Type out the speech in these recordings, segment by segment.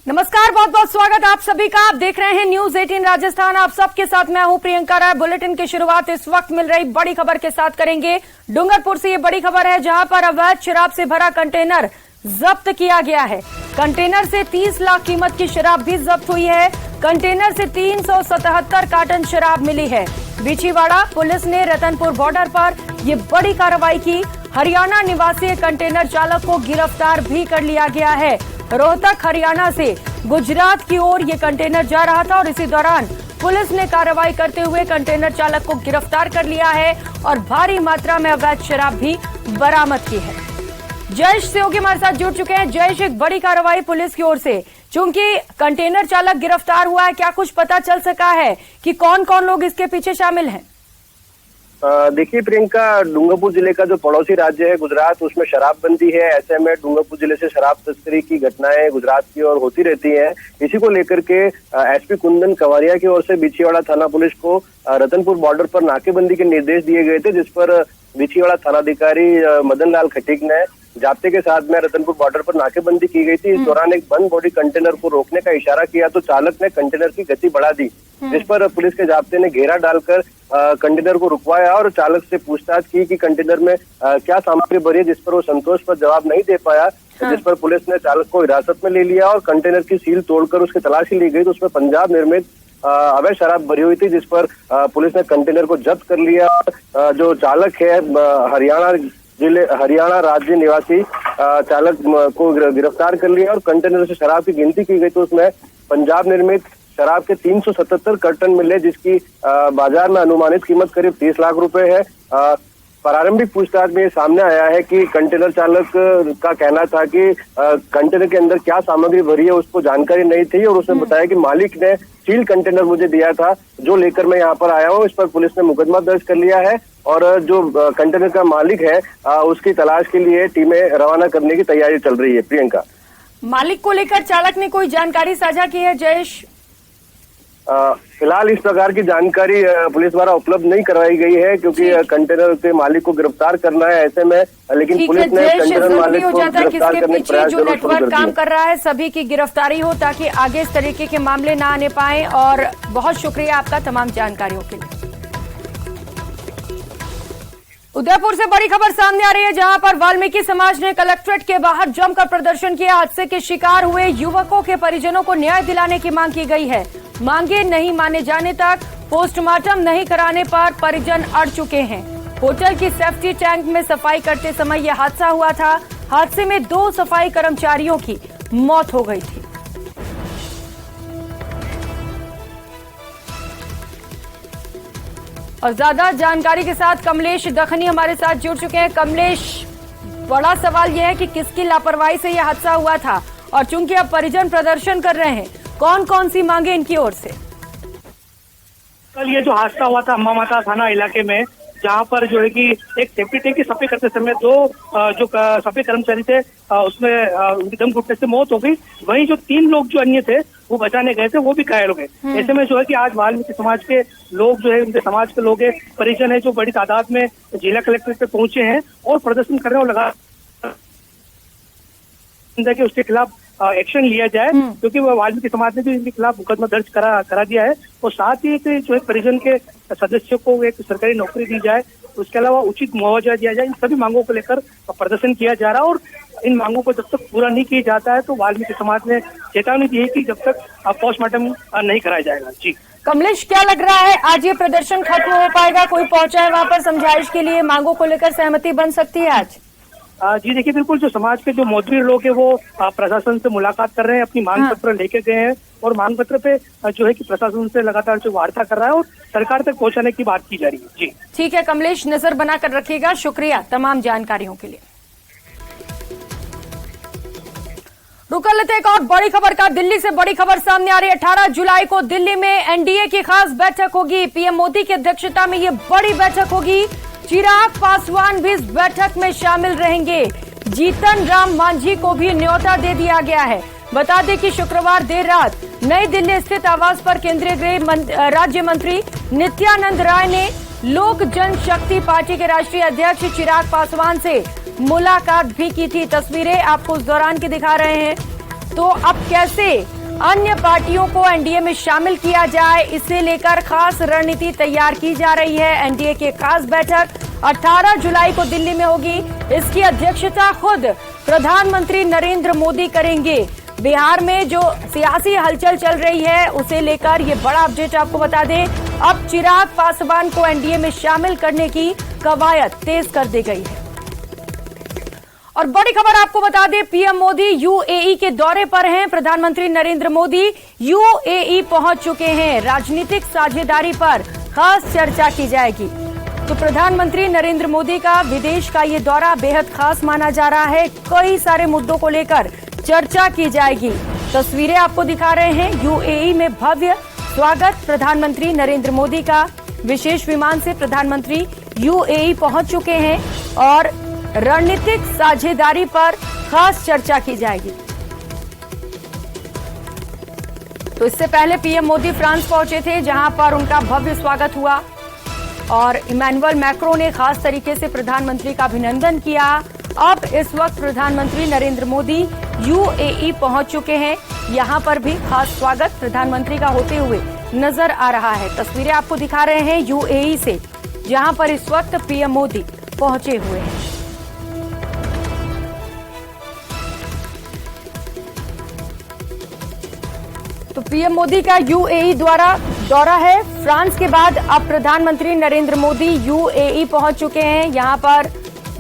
नमस्कार, बहुत बहुत स्वागत आप सभी का। आप देख रहे हैं न्यूज 18 राजस्थान। आप सबके साथ मैं हूं प्रियंका राय। बुलेटिन की शुरुआत इस वक्त मिल रही बड़ी खबर के साथ करेंगे। डूंगरपुर से ये बड़ी खबर है, जहां पर अवैध शराब से भरा कंटेनर जब्त किया गया है। कंटेनर से 30 लाख कीमत की शराब भी जब्त हुई है। कंटेनर से 377 कार्टन शराब मिली है। बिछीवाड़ा पुलिस ने रतनपुर बॉर्डर पर ये बड़ी कार्रवाई की। हरियाणा निवासी कंटेनर चालक को गिरफ्तार भी कर लिया गया है। रोहतक हरियाणा से गुजरात की ओर ये कंटेनर जा रहा था और इसी दौरान पुलिस ने कार्रवाई करते हुए कंटेनर चालक को गिरफ्तार कर लिया है और भारी मात्रा में अवैध शराब भी बरामद की है। जयेश सहयोगी हमारे साथ जुड़ चुके हैं। जयेश, एक बड़ी कार्रवाई पुलिस की ओर से, चूंकि कंटेनर चालक गिरफ्तार हुआ है, क्या कुछ पता चल सका है कि कौन कौन लोग इसके पीछे शामिल हैं? देखिए प्रियंका, डूंगरपुर जिले का जो पड़ोसी राज्य है गुजरात, उसमें शराबबंदी है। ऐसे में डूंगरपुर जिले से शराब तस्करी की घटनाएं गुजरात की ओर होती रहती हैं। इसी को लेकर के एसपी कुंदन कवारिया की ओर से बिछीवाड़ा थाना पुलिस को रतनपुर बॉर्डर पर नाकेबंदी के निर्देश दिए गए थे, जिस पर बिछीवाड़ा थानाधिकारी मदन लाल खटीक ने जाब्ते के साथ में रतनपुर बॉर्डर पर नाकेबंदी की गई थी। इस दौरान एक बंद बॉडी कंटेनर को रोकने का इशारा किया तो चालक ने कंटेनर की गति बढ़ा दी, जिस पर पुलिस के जाब्ते ने घेरा डालकर कंटेनर को रुकवाया और चालक से पूछताछ की कि कंटेनर में क्या सामग्री भरी है, जिस पर वो संतोष पर जवाब नहीं दे पाया। जिस पर पुलिस ने चालक को हिरासत में ले लिया और कंटेनर की सील तोड़कर उसकी तलाशी ली गई तो उसमें पंजाब निर्मित अवैध शराब भरी हुई थी, जिस पर पुलिस ने कंटेनर को जब्त कर लिया। जो चालक है हरियाणा राज्य निवासी चालक को गिरफ्तार कर लिया और कंटेनर से शराब की गिनती की गई तो उसमें पंजाब निर्मित शराब के 377 कार्टन मिले, जिसकी बाजार में अनुमानित कीमत करीब 30 लाख रुपए है। प्रारंभिक पूछताछ में सामने आया है कि कंटेनर चालक का कहना था कि कंटेनर के अंदर क्या सामग्री भरी है उसको जानकारी नहीं थी और उसने बताया कि मालिक ने सील कंटेनर मुझे दिया था, जो लेकर मैं यहाँ पर आया हूँ। इस पर पुलिस ने मुकदमा दर्ज कर लिया है और जो कंटेनर का मालिक है उसकी तलाश के लिए टीमें रवाना करने की तैयारी चल रही है। प्रियंका, मालिक को लेकर चालक ने कोई जानकारी साझा की है? जयेश, फिलहाल इस प्रकार की जानकारी पुलिस द्वारा उपलब्ध नहीं करवाई गई है, क्योंकि कंटेनर के मालिक को गिरफ्तार करना है ऐसे में, लेकिन पुलिस ने कंटेनर मालिक को गिरफ्तार करने का प्रयास जो नेटवर्क काम कर रहा है सभी की गिरफ्तारी हो ताकि आगे इस तरीके के मामले ना आने पाए। और बहुत शुक्रिया आपका तमाम जानकारियों के लिए। उदयपुर से बड़ी खबर सामने आ रही है, जहां पर वाल्मीकि समाज ने कलेक्ट्रेट के बाहर जमकर प्रदर्शन किया। हादसे के शिकार हुए युवकों के परिजनों को न्याय दिलाने की मांग की गई है। मांगे नहीं माने जाने तक पोस्टमार्टम नहीं कराने पर परिजन अड़ चुके हैं। होटल की सेफ्टी टैंक में सफाई करते समय यह हादसा हुआ था। हादसे में 2 सफाई कर्मचारियों की मौत हो गई थी। और ज्यादा जानकारी के साथ कमलेश दखनी हमारे साथ जुड़ चुके हैं। कमलेश, बड़ा सवाल यह है कि किसकी लापरवाही से यह हादसा हुआ था और चूंकि अब परिजन प्रदर्शन कर रहे हैं, कौन कौन सी मांगे इनकी ओर से? कल ये जो हादसा हुआ था अम्मा माता थाना इलाके में, जहाँ पर जो है कि एक सेफ्टी टैंक की सफाई करते समय 2 जो सफाई कर्मचारी थे उसमें उनकी दम घुटने से मौत हो गई। वहीं जो 3 लोग जो अन्य थे वो बचाने गए थे, वो भी घायल हो गए। ऐसे में जो है कि आज वाल्मीकि समाज के लोग जो है, उनके समाज के लोग है, परिजन है, जो बड़ी तादाद में जिला कलेक्ट्रेट पे पहुंचे हैं और प्रदर्शन कर रहे हैं और लगा कि उसके खिलाफ एक्शन लिया जाए, क्योंकि वो वाल्मीकि समाज ने भी इनके खिलाफ मुकदमा दर्ज करा दिया है। और साथ ही जो है परिजन के सदस्यों को एक सरकारी नौकरी दी जाए, उसके अलावा उचित मुआवजा दिया जाए। इन सभी मांगों को लेकर प्रदर्शन किया जा रहा है और इन मांगों को जब तक पूरा नहीं किया जाता है तो वाल्मीकि समाज ने चेतावनी दी है कि जब तक पोस्टमार्टम नहीं कराया जाएगा। जी कमलेश, क्या लग रहा है आज ये प्रदर्शन खत्म हो पाएगा? कोई पहुंचा है वहां पर समझाइश के लिए? मांगों को लेकर सहमति बन सकती है आज? जी देखिए, बिल्कुल जो समाज के जो मौजूद लोग हैं वो प्रशासन से मुलाकात कर रहे हैं, अपनी मांग पत्र लेके गए हैं और मांग पत्र पे जो है कि प्रशासन से लगातार जो वार्ता कर रहा है और सरकार तक पहुंचाने की बात की जा रही है। जी ठीक है कमलेश, नजर बनाकर रखिएगा। शुक्रिया तमाम जानकारियों के लिए। रुक लेते एक और बड़ी खबर का। दिल्ली से बड़ी खबर सामने आ रही है। 18 जुलाई को दिल्ली में एनडीए की खास बैठक होगी। पीएम मोदी की अध्यक्षता में ये बड़ी बैठक होगी। चिराग पासवान भी इस बैठक में शामिल रहेंगे। जीतन राम मांझी को भी न्योता दे दिया गया है। बता दें कि शुक्रवार देर रात नई दिल्ली स्थित आवास पर केंद्रीय गृह राज्य मंत्री नित्यानंद राय ने लोक जनशक्ति पार्टी के राष्ट्रीय अध्यक्ष चिराग पासवान से मुलाकात भी की थी। तस्वीरें आपको उस दौरान की दिखा रहे हैं। तो अब कैसे अन्य पार्टियों को एनडीए में शामिल किया जाए, इसे लेकर खास रणनीति तैयार की जा रही है। एनडीए की खास बैठक 18 जुलाई को दिल्ली में होगी। इसकी अध्यक्षता खुद प्रधानमंत्री नरेंद्र मोदी करेंगे। बिहार में जो सियासी हलचल चल रही है उसे लेकर ये बड़ा अपडेट आपको बता दें। अब चिराग पासवान को एनडीए में शामिल करने की कवायद तेज कर दी गई है। और बड़ी खबर आपको बता दें, पीएम मोदी यूएई के दौरे पर हैं। प्रधानमंत्री नरेंद्र मोदी यूएई पहुंच चुके हैं। राजनीतिक साझेदारी पर खास चर्चा की जाएगी। तो प्रधानमंत्री नरेंद्र मोदी का विदेश का ये दौरा बेहद खास माना जा रहा है। कई सारे मुद्दों को लेकर चर्चा की जाएगी। तस्वीरें आपको दिखा रहे हैं। यूएई में भव्य स्वागत प्रधानमंत्री नरेंद्र मोदी का। विशेष विमान से प्रधानमंत्री यूएई पहुंच चुके हैं और रणनीतिक साझेदारी पर खास चर्चा की जाएगी। तो इससे पहले पीएम मोदी फ्रांस पहुंचे थे, जहां पर उनका भव्य स्वागत हुआ और इमैनुअल मैक्रों ने खास तरीके से प्रधानमंत्री का अभिनंदन किया। अब इस वक्त प्रधानमंत्री नरेंद्र मोदी यूएई पहुंच चुके हैं। यहां पर भी खास स्वागत प्रधानमंत्री का होते हुए नजर आ रहा है। तस्वीरें आपको दिखा रहे हैं यूएई से, जहां पर इस वक्त पीएम मोदी पहुंचे हुए हैं। तो पीएम मोदी का यूएई दौरा है। फ्रांस के बाद अब प्रधानमंत्री नरेंद्र मोदी यूएई पहुंच चुके हैं, यहां पर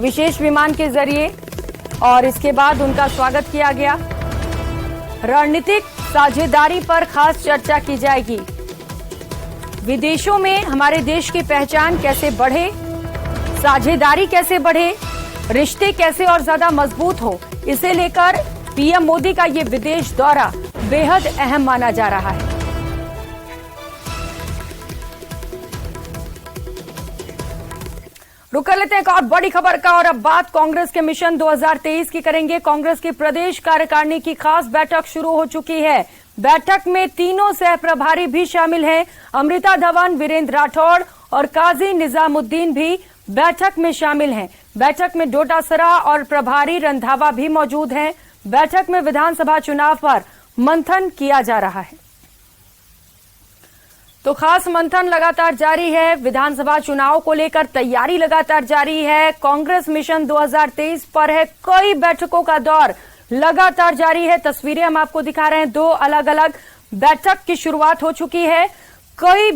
विशेष विमान के जरिए, और इसके बाद उनका स्वागत किया गया। रणनीतिक साझेदारी पर खास चर्चा की जाएगी। विदेशों में हमारे देश की पहचान कैसे बढ़े, साझेदारी कैसे बढ़े, रिश्ते कैसे और ज्यादा मजबूत हो, इसे लेकर पीएम मोदी का ये विदेश दौरा बेहद अहम माना जा रहा है। रुक कर लेते हैं एक और बड़ी खबर का, और अब बात कांग्रेस के मिशन 2023 की करेंगे। कांग्रेस की प्रदेश कार्यकारिणी की खास बैठक शुरू हो चुकी है। बैठक में तीनों सह प्रभारी भी शामिल हैं। अमृता धवन, वीरेंद्र राठौड़ और काजी निजामुद्दीन भी बैठक में शामिल हैं। बैठक में डोटासरा और प्रभारी रंधावा भी मौजूद हैं। बैठक में विधानसभा चुनाव पर मंथन किया जा रहा है। तो खास मंथन लगातार जारी है। विधानसभा चुनाव को लेकर तैयारी लगातार जारी है। कांग्रेस मिशन 2023 पर है। कई बैठकों का दौर लगातार जारी है। तस्वीरें हम आपको दिखा रहे हैं। 2 अलग अलग बैठक की शुरुआत हो चुकी है। कई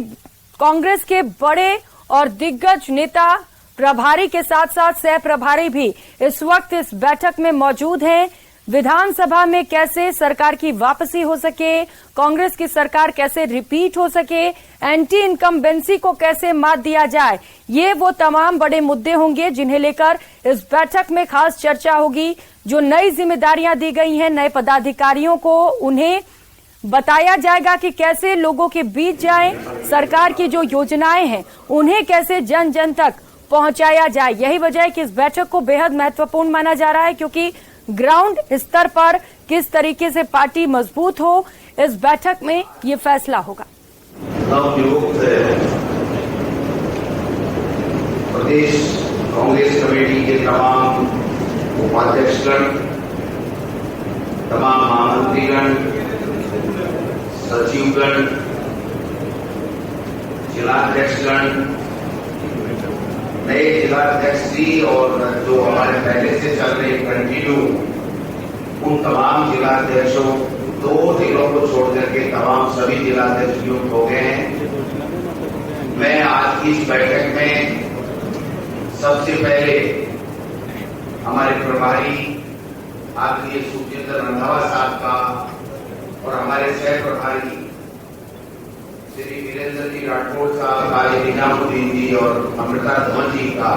कांग्रेस के बड़े और दिग्गज नेता प्रभारी के साथ साथ सह प्रभारी भी इस वक्त इस बैठक में मौजूद हैं। विधानसभा में कैसे सरकार की वापसी हो सके, कांग्रेस की सरकार कैसे रिपीट हो सके, एंटी इनकम्बेंसी को कैसे मात दिया जाए, ये वो तमाम बड़े मुद्दे होंगे जिन्हें लेकर इस बैठक में खास चर्चा होगी। जो नई जिम्मेदारियां दी गई हैं नए पदाधिकारियों को, उन्हें बताया जाएगा कि कैसे लोगों के बीच जाएं, सरकार की जो योजनाएं हैं उन्हें कैसे जन जन तक पहुंचाया जाए। यही वजह है कि इस बैठक को बेहद महत्वपूर्ण माना जा रहा है, क्योंकि ग्राउंड स्तर पर किस तरीके से पार्टी मजबूत हो, इस बैठक में ये फैसला होगा। प्रदेश कांग्रेस कमेटी के तमाम उपाध्यक्षगण, तमाम महामंत्रीगण, सचिवगण, जिलाध्यक्षगण, नए जिलाध्यक्ष जी और जो हमारे पहले से चल रहे कंटिन्यू, उन तमाम जिलाध्यक्षों, 2 जिलों को छोड़कर के तमाम सभी जिलाध्यक्ष नियुक्त हो गए हैं। मैं आज की इस बैठक में सबसे पहले हमारे प्रभारी आदरणीय सुखजिंदर रंधावा साहब का और हमारे सह प्रभारी श्री वीरेंद्र जी राठौड़ साहब, काजी निजामुद्दीन जी और अमृता धवन जी का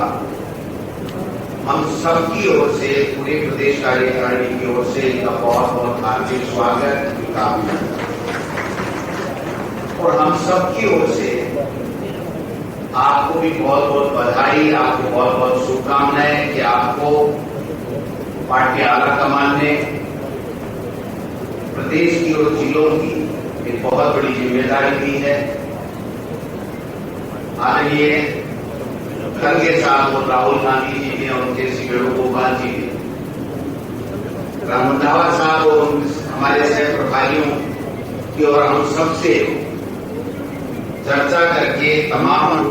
हम सबकी ओर से, पूरे प्रदेश कार्यकारिणी की ओर से इनका बहुत बहुत हार्दिक स्वागत और हम सबकी ओर से आपको भी बहुत बहुत बधाई, आपको बहुत बहुत शुभकामनाएं कि आपको पार्टी आला कमान ने प्रदेश की और जिलों की एक बहुत बड़ी जिम्मेदारी दी है। आदरणीय खड़गे साहब और राहुल गांधी जी ने और उनके वेणुगोपाल जी ने, रंधावा साहब और हमारे सह प्रभारियों की और हम सबसे चर्चा करके तमाम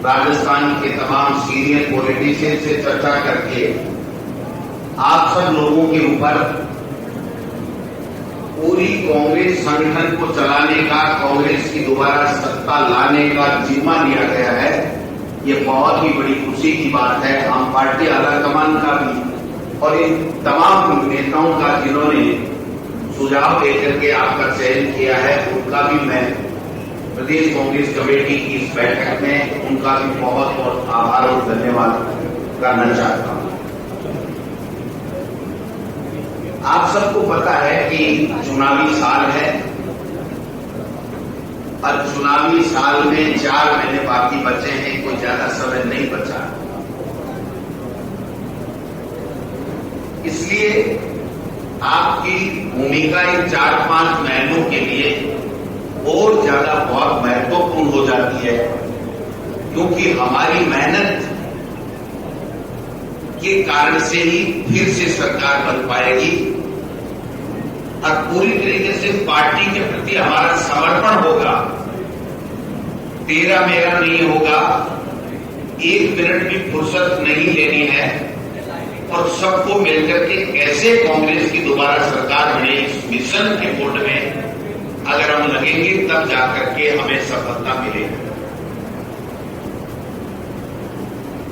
राजस्थान के तमाम सीनियर पॉलिटिशियन से चर्चा करके आप सब लोगों के ऊपर पूरी कांग्रेस संगठन को चलाने का, कांग्रेस की दोबारा सत्ता लाने का जिम्मा लिया गया है। ये बहुत ही बड़ी खुशी की बात है। हम पार्टी आलाकमान का भी और इन तमाम नेताओं का जिन्होंने सुझाव देकर के आपका चयन किया है, उनका भी मैं प्रदेश कांग्रेस कमेटी की इस बैठक में उनका भी बहुत बहुत आभार और धन्यवाद करना चाहता हूं। आप सबको पता है कि चुनावी साल है और चुनावी साल में 4 महीने बाकी बचे हैं, कोई ज्यादा समय नहीं बचा। इसलिए आपकी भूमिका इन 4-5 महीनों के लिए और ज्यादा बहुत महत्वपूर्ण हो जाती है, क्योंकि हमारी मेहनत के कारण से ही फिर से सरकार बन पाएगी और पूरी तरीके से पार्टी के प्रति हमारा समर्पण होगा। तेरा मेरा नहीं होगा, 1 मिनट भी फुर्सत नहीं लेनी है और सबको मिलकर के कैसे कांग्रेस की दोबारा सरकार बने, इस मिशन के मोड में अगर हम लगेंगे तब जाकर के हमें सफलता मिलेगी।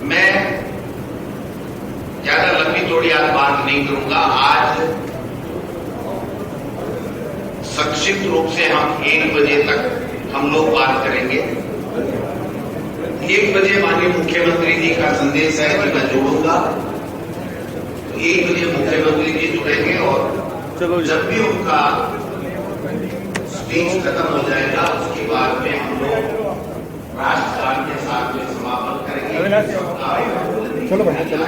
मैं ज्यादा लंबी चौड़ी आज बात नहीं करूंगा। आज संक्षिप्त रूप से हम 1 बजे तक हम लोग बात करेंगे। 1 बजे माननीय मुख्यमंत्री जी का संदेश है कि मैं जोड़ूंगा, तो 1 बजे मुख्यमंत्री जी जुड़ेंगे और जब भी उनका स्पीच खत्म हो जाएगा उसके बाद में हम लोग राष्ट्रगान के साथ में समापन करेंगे। चलो भैया चलो।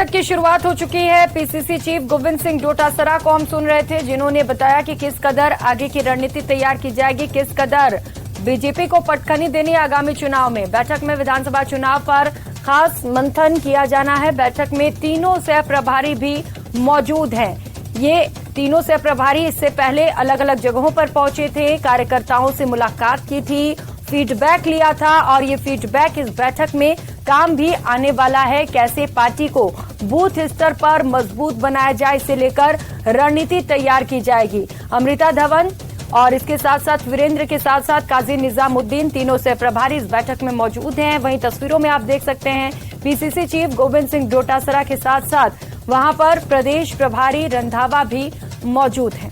की शुरुआत हो चुकी है। पीसीसी चीफ गोविंद सिंह डोटासरा को हम सुन रहे थे, जिन्होंने बताया कि किस कदर आगे की रणनीति तैयार की जाएगी, किस कदर बीजेपी को पटखनी देनी है आगामी चुनाव में। बैठक में विधानसभा चुनाव पर खास मंथन किया जाना है। बैठक में तीनों सह प्रभारी भी मौजूद हैं। ये तीनों सह प्रभारी इससे पहले अलग अलग जगहों पर पहुंचे थे, कार्यकर्ताओं से मुलाकात की थी, फीडबैक लिया था और ये फीडबैक इस बैठक में काम भी आने वाला है। कैसे पार्टी को बूथ स्तर पर मजबूत बनाया जाए, इसे लेकर रणनीति तैयार की जाएगी। अमृता धवन और इसके साथ साथ वीरेंद्र के साथ साथ काजी निजामुद्दीन, तीनों सह प्रभारी इस बैठक में मौजूद हैं। वहीं तस्वीरों में आप देख सकते हैं पीसीसी चीफ गोविंद सिंह डोटासरा के साथ साथ वहां पर प्रदेश प्रभारी रंधावा भी मौजूद हैं।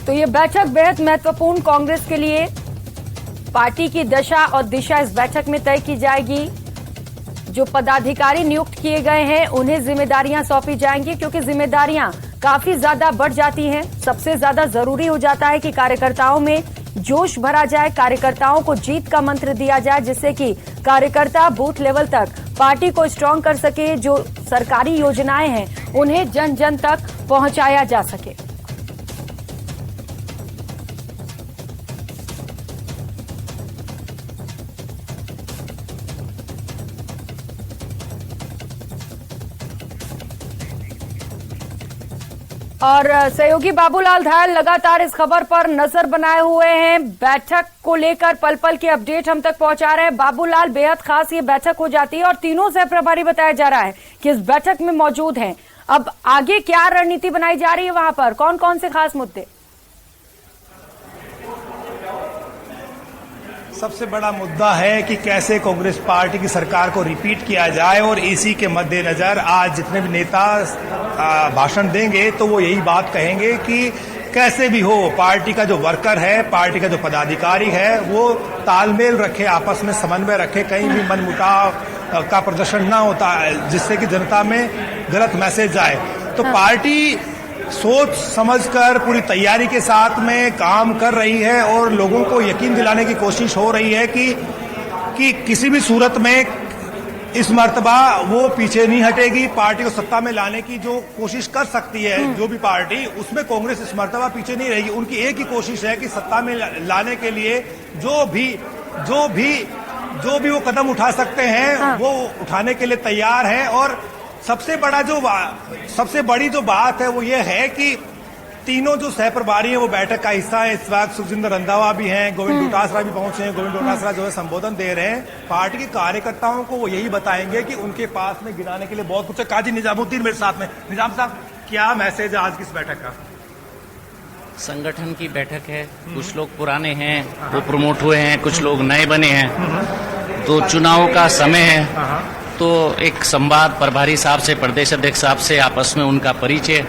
तो ये बैठक बेहद महत्वपूर्ण कांग्रेस के लिए, पार्टी की दशा और दिशा इस बैठक में तय की जाएगी। जो पदाधिकारी नियुक्त किए गए हैं उन्हें जिम्मेदारियां सौंपी जाएंगी, क्योंकि जिम्मेदारियां काफी ज्यादा बढ़ जाती हैं। सबसे ज्यादा जरूरी हो जाता है कि कार्यकर्ताओं में जोश भरा जाए, कार्यकर्ताओं को जीत का मंत्र दिया जाए, जिससे कि कार्यकर्ता बूथ लेवल तक पार्टी को स्ट्रांग कर सके। जो सरकारी योजनाएं हैं उन्हें जन जन तक पहुंचाया जा सके। और सहयोगी बाबूलाल धायल लगातार इस खबर पर नजर बनाए हुए हैं। बैठक को लेकर पल पल की अपडेट हम तक पहुंचा रहे हैं। बाबूलाल, बेहद खास ये बैठक हो जाती है और तीनों सह प्रभारी बताया जा रहा है कि इस बैठक में मौजूद हैं। अब आगे क्या रणनीति बनाई जा रही है, वहां पर कौन कौन से खास मुद्दे? सबसे बड़ा मुद्दा है कि कैसे कांग्रेस पार्टी की सरकार को रिपीट किया जाए, और इसी के मद्देनजर आज जितने भी नेता भाषण देंगे तो वो यही बात कहेंगे कि कैसे भी हो पार्टी का जो वर्कर है, पार्टी का जो पदाधिकारी है, वो तालमेल रखे, आपस में समन्वय रखे, कहीं भी मनमुटाव का प्रदर्शन ना होता जिससे कि जनता में गलत मैसेज जाए। तो पार्टी सोच समझकर पूरी तैयारी के साथ में काम कर रही है और लोगों को यकीन दिलाने की कोशिश हो रही है कि किसी भी सूरत में इस मर्तबा वो पीछे नहीं हटेगी। पार्टी को सत्ता में लाने की जो कोशिश कर सकती है जो भी पार्टी, उसमें कांग्रेस इस मर्तबा पीछे नहीं रहेगी। उनकी एक ही कोशिश है कि सत्ता में लाने के लिए जो भी जो भी वो कदम उठा सकते हैं वो उठाने के लिए तैयार है। और सबसे बड़ी जो बात है वो ये है कि तीनों जो सह प्रभारी हैं वो बैठक का हिस्सा है। इस वक्त सुखजिंदर रंधावा भी हैं, गोविंद डोटासरा भी पहुंचे हैं। गोविंद डोटासरा जो है संबोधन दे रहे हैं। पार्टी के कार्यकर्ताओं को वो यही बताएंगे कि उनके पास में गिनाने के लिए बहुत कुछ है। काजी निजामुद्दीन मेरे साथ में। निजाम साहब, क्या मैसेज है आज की इस बैठक का? संगठन की बैठक है। कुछ लोग पुराने हैं, वो प्रमोट हुए हैं, कुछ लोग नए बने हैं, तो चुनाव का समय है, तो एक संवाद प्रभारी साहब से, प्रदेश अध्यक्ष साहब से आपस में उनका परिचय,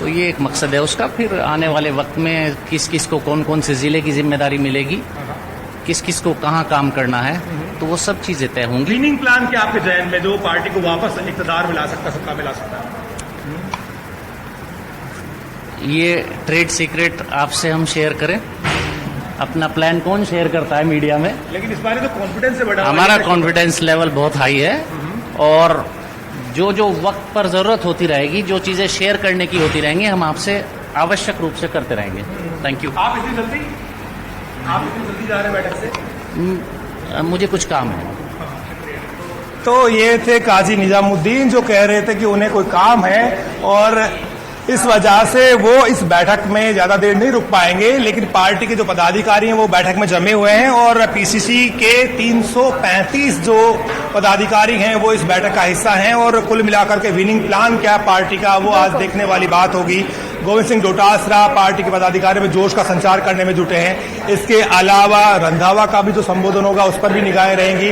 तो ये एक मकसद है उसका। फिर आने वाले वक्त में किस किस को कौन कौन से जिले की जिम्मेदारी मिलेगी, किस किस को कहाँ काम करना है, तो वो सब चीजें तय होंगी। विनिंग प्लान क्या आपके जहन में जो पार्टी को वापस इक़्तिदार मिला सकता, सत्ता मिला सकता है? ये ट्रेड सीक्रेट आपसे हम शेयर करें? अपना प्लान कौन शेयर करता है मीडिया में? लेकिन इस बार तो कॉन्फिडेंस से बढ़ा, हमारा कॉन्फिडेंस लेवल बहुत हाई है और जो जो वक्त पर जरूरत होती रहेगी, जो चीजें शेयर करने की होती रहेंगी, हम आपसे आवश्यक रूप से करते रहेंगे। Thank you. आप इतनी जल्दी जा रहे हैं बैठक से? मुझे कुछ काम है। तो ये थे काजी निजामुद्दीन जो कह रहे थे कि उन्हें कोई काम है और इस वजह से वो इस बैठक में ज्यादा देर नहीं रुक पाएंगे। लेकिन पार्टी के जो पदाधिकारी हैं वो बैठक में जमे हुए हैं और पीसीसी के 335 जो पदाधिकारी हैं वो इस बैठक का हिस्सा हैं और कुल मिलाकर के विनिंग प्लान क्या पार्टी का वो आज देखने वाली बात होगी। गोविंद सिंह डोटासरा पार्टी के पदाधिकारी में जोश का संचार करने में जुटे हैं। इसके अलावा रंधावा का भी जो संबोधन होगा उस पर भी निगाहें रहेंगी।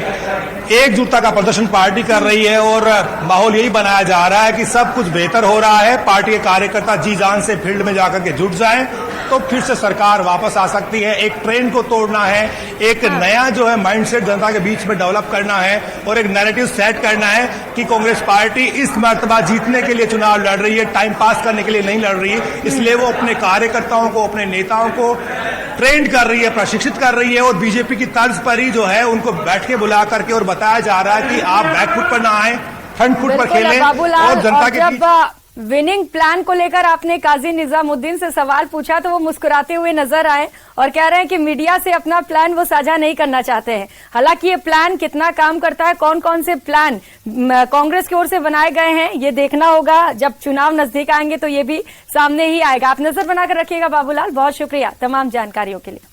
एकजुटता का प्रदर्शन पार्टी कर रही है और माहौल यही बनाया जा रहा है कि सब कुछ बेहतर हो रहा है। पार्टी के कार्यकर्ता जी जान से फील्ड में जाकर के जुट जाएं तो फिर से सरकार वापस आ सकती है। एक ट्रेंड को तोड़ना है, एक नया जो है माइंडसेट जनता के बीच में डेवलप करना है और एक नैरेटिव सेट करना है कि कांग्रेस पार्टी इस मर्तबा जीतने के लिए चुनाव लड़ रही है, टाइम पास करने के लिए नहीं लड़ रही है। इसलिए वो अपने कार्यकर्ताओं को, अपने नेताओं को ट्रेंड कर रही है, प्रशिक्षित कर रही है और बीजेपी की तर्ज पर ही जो है उनको बैठ के बुला करके और बताया जा रहा है कि आप बैकफुट पर ना आए, फ्रंट फुट पर खेलें और जनता के बीच। विनिंग प्लान को लेकर आपने काजी निजामुद्दीन से सवाल पूछा तो वो मुस्कुराते हुए नजर आए और कह रहे हैं कि मीडिया से अपना प्लान वो साझा नहीं करना चाहते हैं। हालांकि ये प्लान कितना काम करता है, कौन कौन से प्लान कांग्रेस की ओर से बनाए गए हैं, ये देखना होगा। जब चुनाव नजदीक आएंगे तो ये भी सामने ही आएगा। आप नजर बनाकर रखिएगा बाबूलाल, बहुत शुक्रिया तमाम जानकारियों के लिए।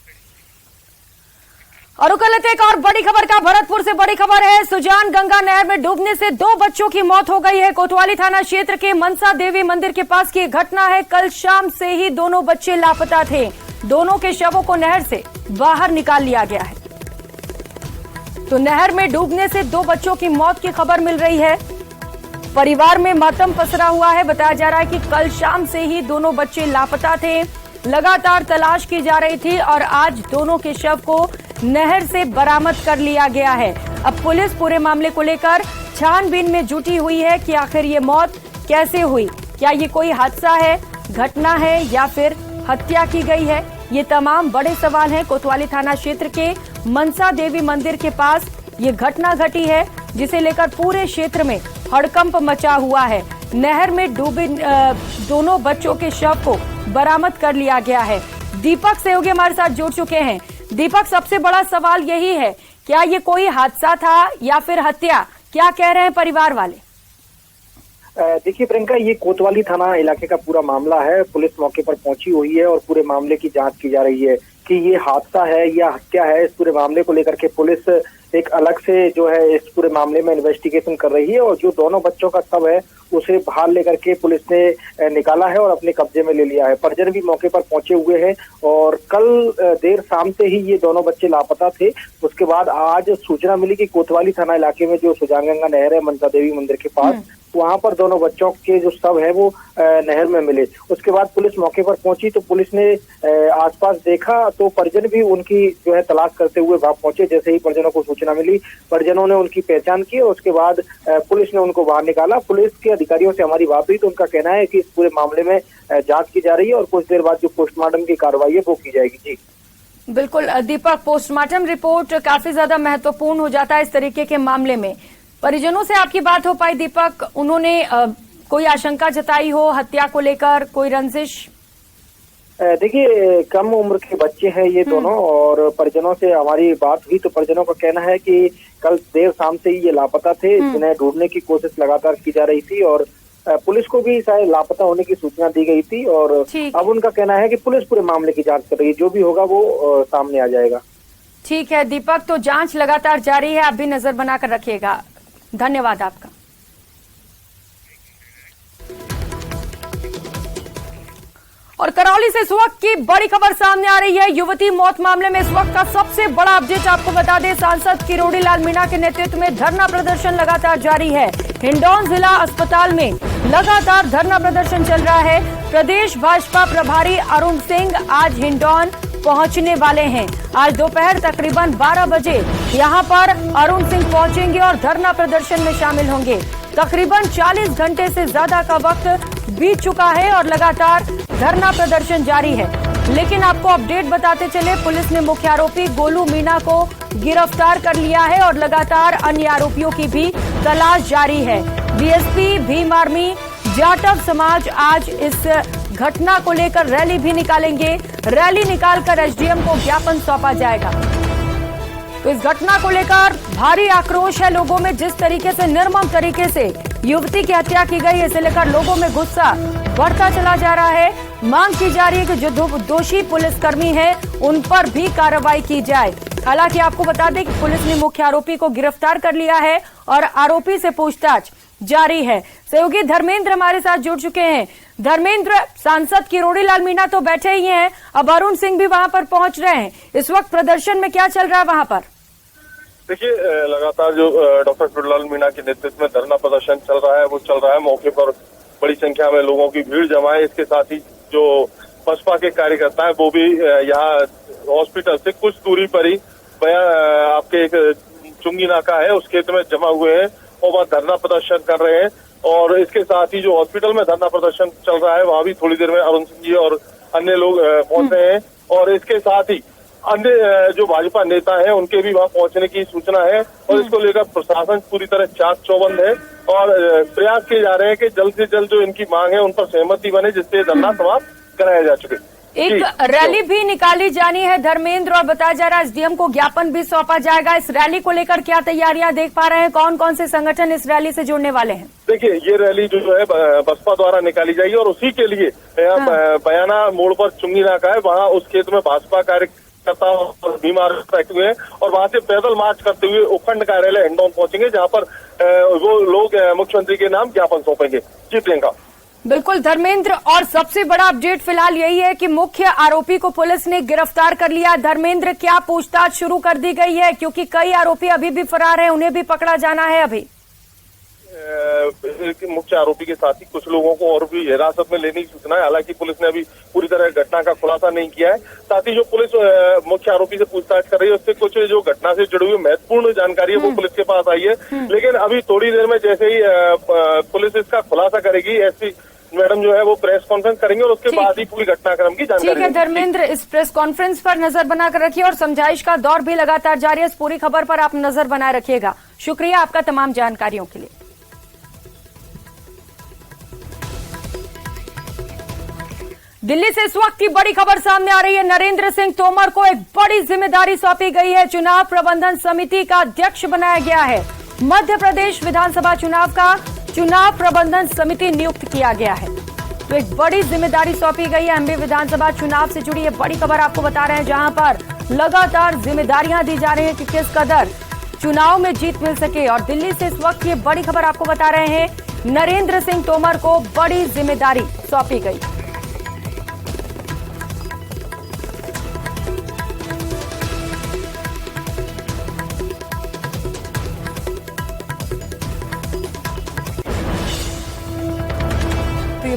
और रुक लेते एक और बड़ी खबर का। भरतपुर से बड़ी खबर है, सुजान गंगा नहर में डूबने से 2 बच्चों की मौत हो गई है। कोतवाली थाना क्षेत्र के मनसा देवी मंदिर के पास की घटना है। कल शाम से ही दोनों बच्चे लापता थे। दोनों के शवों को नहर से बाहर निकाल लिया गया है। तो नहर में डूबने से 2 बच्चों की मौत की खबर मिल रही है। परिवार में मातम पसरा हुआ है। बताया जा रहा है कि कल शाम से ही दोनों बच्चे लापता थे। लगातार तलाश की जा रही थी और आज दोनों के शव को नहर से बरामद कर लिया गया है। अब पुलिस पूरे मामले को लेकर छानबीन में जुटी हुई है कि आखिर ये मौत कैसे हुई, क्या ये कोई हादसा है, घटना है या फिर हत्या की गई है। ये तमाम बड़े सवाल हैं। कोतवाली थाना क्षेत्र के मनसा देवी मंदिर के पास ये घटना घटी है जिसे लेकर पूरे क्षेत्र में हड़कंप मचा हुआ है। नहर में डूबे दोनों बच्चों के शव को बरामद कर लिया गया है। दीपक सहयोगी हमारे साथ जुड़ चुके हैं। दीपक, सबसे बड़ा सवाल यही है, क्या ये कोई हादसा था या फिर हत्या, क्या कह रहे हैं परिवार वाले? देखिए प्रियंका, ये कोतवाली थाना इलाके का पूरा मामला है। पुलिस मौके पर पहुंची हुई है और पूरे मामले की जांच की जा रही है कि ये हादसा है या हत्या है। इस पूरे मामले को लेकर के पुलिस एक अलग से जो है इस पूरे मामले में इन्वेस्टिगेशन कर रही है और जो दोनों बच्चों का शव है उसे बाहर लेकर के पुलिस ने निकाला है और अपने कब्जे में ले लिया है। परिजन भी मौके पर पहुंचे हुए हैं और कल देर शाम से ही ये दोनों बच्चे लापता थे। उसके बाद आज सूचना मिली कि कोतवाली थाना इलाके में जो सुजान गंगा नहर है मनसा देवी मंदिर के पास, वहां पर दोनों बच्चों के जो शव है वो नहर में मिले। उसके बाद पुलिस मौके पर पहुंची तो पुलिस ने आसपास देखा तो परिजन भी उनकी जो है तलाश करते हुए भाग पहुंचे। जैसे ही परिजनों को सूचना मिली, परिजनों ने उनकी पहचान की और उसके बाद पुलिस ने उनको बाहर निकाला। पुलिस के अधिकारियों से हमारी बात हुई तो उनका कहना है कि इस पूरे मामले में जांच की जा रही है और कुछ देर बाद जो पोस्टमार्टम की कार्रवाई है वो की जाएगी। जी बिल्कुल दीपक, पोस्टमार्टम रिपोर्ट काफी ज्यादा महत्वपूर्ण हो जाता है इस तरीके के मामले में। परिजनों से आपकी बात हो पाई दीपक, उन्होंने कोई आशंका जताई हो हत्या को लेकर, कोई रंजिश? देखिए, कम उम्र के बच्चे हैं ये दोनों, और परिजनों से हमारी बात हुई तो परिजनों का कहना है कि कल देर शाम से ही ये लापता थे, जिन्हें ढूंढने की कोशिश लगातार की जा रही थी और पुलिस को भी शायद लापता होने की सूचना दी गई थी। और अब उनका कहना है कि पुलिस पूरे मामले की जांच कर रही है, जो भी होगा वो सामने आ जाएगा। ठीक है दीपक, तो जांच लगातार जारी है, आप भी नजर बनाकर रखिएगा। धन्यवाद आपका। और करौली से इस वक्त की बड़ी खबर सामने आ रही है। युवती मौत मामले में इस वक्त का सबसे बड़ा अपडेट आपको बता दें, सांसद किरोड़ी लाल मीणा के नेतृत्व में धरना प्रदर्शन लगातार जारी है। हिंडौन जिला अस्पताल में लगातार धरना प्रदर्शन चल रहा है। प्रदेश भाजपा प्रभारी अरुण सिंह आज हिंडौन पहुंचने वाले हैं। आज दोपहर तकरीबन 12 बजे यहां पर अरुण सिंह पहुंचेंगे और धरना प्रदर्शन में शामिल होंगे। तकरीबन 40 घंटे से ज्यादा का वक्त बीत चुका है और लगातार धरना प्रदर्शन जारी है। लेकिन आपको अपडेट बताते चले, पुलिस ने मुख्य आरोपी गोलू मीणा को गिरफ्तार कर लिया है और लगातार अन्य आरोपियों की भी तलाश जारी है। बीएसपी, भीम आर्मी, जाटव समाज आज इस घटना को लेकर रैली भी निकालेंगे। रैली निकालकर एसडीएम को ज्ञापन सौंपा जाएगा। तो इस घटना को लेकर भारी आक्रोश है लोगों में। जिस तरीके से निर्मम तरीके से युवती की हत्या की गई, इसे लेकर लोगों में गुस्सा बढ़ता चला जा रहा है। मांग की जा रही है कि जो दोषी पुलिसकर्मी हैं उन पर भी कार्रवाई की जाए। हालांकि आपको बता दें कि पुलिस ने मुख्य आरोपी को गिरफ्तार कर लिया है और आरोपी से पूछताछ जारी है। सहयोगी धर्मेंद्र हमारे साथ जुड़ चुके हैं। धर्मेंद्र, सांसद किरोड़ी लाल मीणा तो बैठे ही हैं, अब अरुण सिंह भी वहां पर पहुंच रहे हैं। इस वक्त प्रदर्शन में क्या चल रहा है वहां पर? देखिए, लगातार जो डॉक्टर किरोड़ी लाल मीणा के नेतृत्व में धरना प्रदर्शन चल रहा है वो चल रहा है। मौके पर बड़ी संख्या में लोगों की भीड़ जमा है। इसके साथ ही जो बसपा के कार्यकर्ता है वो भी यहाँ हॉस्पिटल से कुछ दूरी पर ही आपके एक चुंगी नाका है उस क्षेत्र में जमा हुए हैं और वह धरना प्रदर्शन कर रहे हैं। और इसके साथ ही जो हॉस्पिटल में धरना प्रदर्शन चल रहा है वहां भी थोड़ी देर में अरुण सिंह जी और अन्य लोग पहुंच रहे हैं। और इसके साथ ही अन्य जो भाजपा नेता हैं उनके भी वहां पहुंचने की सूचना है और इसको लेकर प्रशासन पूरी तरह चाक चौबंद है और प्रयास किए जा रहे हैं कि जल्द से जल्द जो इनकी मांग है उन पर सहमति बने, जिससे धरना समाप्त कराया जा सके। एक रैली भी निकाली जानी है धर्मेंद्र, और बताया जा रहा है एसडीएम को ज्ञापन भी सौंपा जाएगा। इस रैली को लेकर क्या तैयारियां देख पा रहे हैं? कौन कौन से संगठन इस रैली से जुड़ने वाले हैं? देखिए, ये रैली जो है बसपा द्वारा निकाली जाएगी और उसी के लिए बयाना मोड़ पर चुंगी नाका है, वहाँ उस क्षेत्र में भाजपा कार्यकर्ता और बीमार बैठे हुए हैं और वहां से पैदल मार्च करते हुए उपखंड कार्यालय हिंडौन पहुंचेंगे, जहाँ पर वो लोग मुख्यमंत्री के नाम ज्ञापन सौंपेंगे। जी प्रियंका। बिल्कुल धर्मेंद्र, और सबसे बड़ा अपडेट फिलहाल यही है कि मुख्य आरोपी को पुलिस ने गिरफ्तार कर लिया। धर्मेंद्र, क्या पूछताछ शुरू कर दी गई है? क्योंकि कई आरोपी अभी भी फरार हैं, उन्हें भी पकड़ा जाना है। अभी मुख्य आरोपी के साथ ही कुछ लोगों को और भी हिरासत में लेने की सूचना है। हालांकि पुलिस ने अभी पूरी तरह घटना का खुलासा नहीं किया है। साथ ही जो पुलिस मुख्य आरोपी से पूछताछ कर रही है उससे कुछ जो घटना से जुड़ी हुई महत्वपूर्ण जानकारी है वो पुलिस के पास आई है। लेकिन अभी थोड़ी देर में जैसे ही पुलिस इसका खुलासा करेगी, एसपी मैडम जो है वो प्रेस कॉन्फ्रेंस करेंगे और उसके बाद ही पूरी घटनाक्रम की जानकारी। ठीक है धर्मेंद्र, इस प्रेस कॉन्फ्रेंस पर नजर बनाकर रखिए और समझाइश का दौर भी लगातार जारी है। इस पूरी खबर पर आप नजर बनाए रखिएगा। शुक्रिया आपका तमाम जानकारियों के लिए। दिल्ली से इस वक्त की बड़ी खबर सामने आ रही है। नरेंद्र सिंह तोमर को एक बड़ी जिम्मेदारी सौंपी गई है। चुनाव प्रबंधन समिति का अध्यक्ष बनाया गया है। मध्य प्रदेश विधानसभा चुनाव का चुनाव प्रबंधन समिति नियुक्त किया गया है। तो एक बड़ी जिम्मेदारी सौंपी गई है। एमपी विधानसभा चुनाव से जुड़ी ये बड़ी खबर आपको बता रहे हैं, जहां पर लगातार जिम्मेदारियां दी जा रही हैं कि किस कदर चुनाव में जीत मिल सके। और दिल्ली से इस वक्त ये बड़ी खबर आपको बता रहे हैं, नरेंद्र सिंह तोमर को बड़ी जिम्मेदारी सौंपी गई।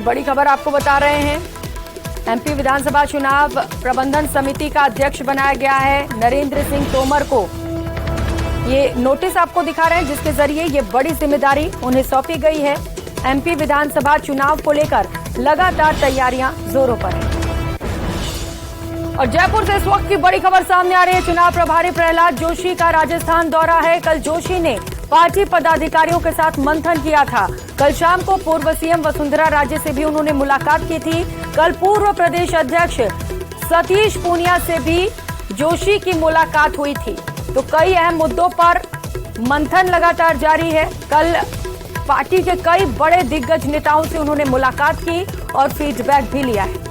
बड़ी खबर आपको बता रहे हैं, एमपी विधानसभा चुनाव प्रबंधन समिति का अध्यक्ष बनाया गया है नरेंद्र सिंह तोमर को। ये नोटिस आपको दिखा रहे हैं जिसके जरिए ये बड़ी जिम्मेदारी उन्हें सौंपी गई है। एमपी विधानसभा चुनाव को लेकर लगातार तैयारियां जोरों पर हैं। और जयपुर से इस वक्त की बड़ी खबर सामने आ रही है। चुनाव प्रभारी प्रहलाद जोशी का राजस्थान दौरा है। कल जोशी ने पार्टी पदाधिकारियों के साथ मंथन किया था। कल शाम को पूर्व सीएम वसुंधरा राजे से भी उन्होंने मुलाकात की थी। कल पूर्व प्रदेश अध्यक्ष सतीश पूनिया से भी जोशी की मुलाकात हुई थी। तो कई अहम मुद्दों पर मंथन लगातार जारी है। कल पार्टी के कई बड़े दिग्गज नेताओं से उन्होंने मुलाकात की और फीडबैक भी लिया है।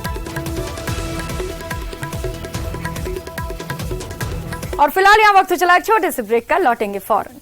और फिलहाल यहां वक्त चला एक छोटे से ब्रेक का, लौटेंगे फौरन।